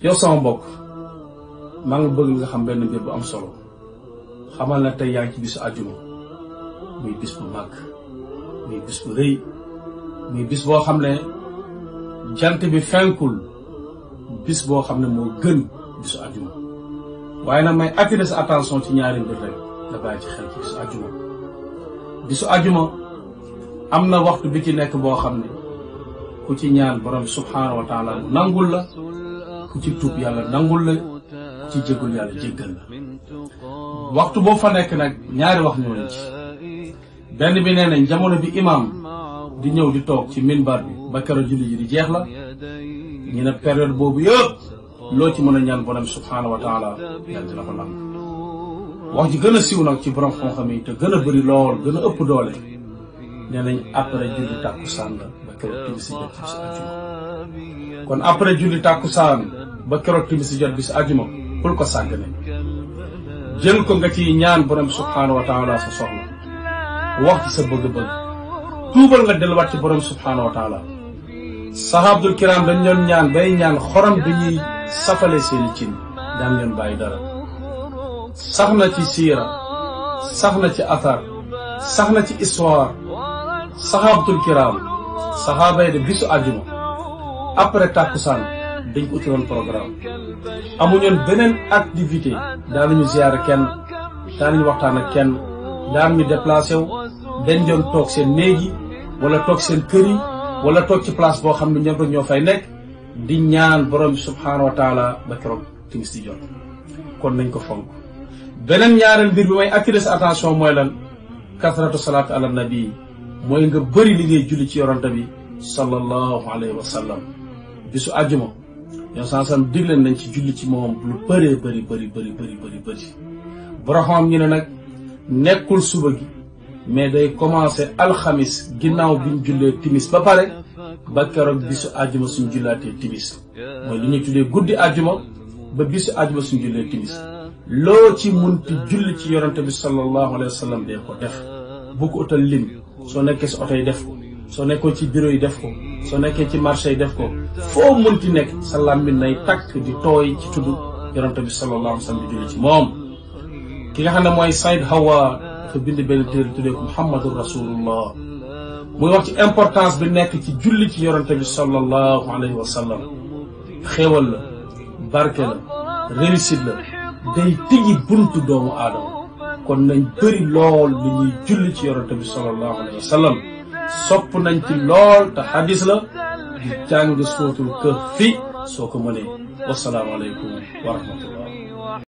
yow sama mbokk maa ngi bëgg nga xam benn mbir bu am solo xamal na tey yaa ngi ci bisu àjjuma muy bis bu màgg muy bis bu rëy muy bis boo xam ne jant bi fenkul bis boo xam ne moo gën bisu àjjuma waaye nag may attirer sa attention ci ñaari mbir rek nga bàyyi ci xel ci bisu àjjuma am na waxtu bi ci nekk boo xam ne ku ci ñaan borom subhaanahu wa taala nangul la ku ci tuub yàlla nangul la ku ci jéggul yàlla jéggal la waxtu boo fa nekk nag ñaari wax ñoo leen ci benn bi nee nañ jamono bi imaam di ñëw di toog ci minbar bi ba keroog julli ji di jeex la ñu ne période boobu yëpp loo ci mën a ñaan borom subhaanahu wa taala yàlla dina ko nangu wax ji gën a siiw nag ci borom xam-xam yi te gën a bëri lool gën a ëpp doole nee nañ après julli tàkkusaan la ba keroog timis si jot bisu àjjuma kon après julli tàkkusaan ba keroog timis si jot bisu àjjuma bul ko sàggane jël ko nga ci ñaan borom subhaanahu wa taala sa soxla wax ci sa bëgg-bëgg tuubal nga delluwaat ci borom subhaanahu wa taala sahaabul kiram dañ doon ñaan bay ñaan xorom bi ñuy safale seeni cin daan leen bàyyi dara sax na ci siira sax na ci athar sax na ci histoire sahabatul kiram sahaaba yi de bisu àjjuma après tàkkusaan dañ ko uti woon programme amuñoon beneen activité daanañu ziyaare kenn daanañu waxtaan ak kenn daanañu déplacé wu dañ doon toog seen néeg yi wala toog seen kër yi wala toog ci place boo xam ne ñoom rek ñoo fay nekk di ñaan borom bi subhaanahu wa taala ba keroog timis di jot kon nañ ko fonk beneen ñaareel mbir bi may attirer sa attention mooy lan kasratu salaatu ala nabi mooy nga bëri li ngay julli ci yorante bi sallallahu alayhi wa sallam bisu àjjuma yow sansam digleen nañ ci julli ci moom lu bëree bëri boroxamam ñu ne nag nekkul suba gi mais day commencé alxamis ginnaaw biñ jullee timis ba pare ba keroog bisu àjjuma suñ jullaatee timis mooy li ñuy tuddee guddi àjjuma ba bisu àjjuma suñ jullee timis loo ci munti julli ci yorante bi sallallahu alayhi wa sallam dee ko def bu ko utal lim soo nekkee si oto yi def ko soo nekkoon ci bureau yi def ko soo nekkee ci marché yi def ko foo munti nekk sa làmmiñ nay takk di tooy ci tudd yorante bi sallallahu alayhi wa sallam di julli ci moom ki nga xam ne mooy Saïd Hawa dafa bind benn téere tuddee ko Muhammadur Rasulullah muy wax ci importance bi nekk ci julli ci yorante bi sallallahu alayhi wa sallam xéewal la barke la réussite la day tijji buntu doomu aadama kon nañ bëri lool li ñuy julli ci yorante bi sallallahu alayhi wa sallam sopp nañ ci lool te xadis la di jàng suuratul Kahfi soo ko mënee wasalaamu aleykum wa rahmatullah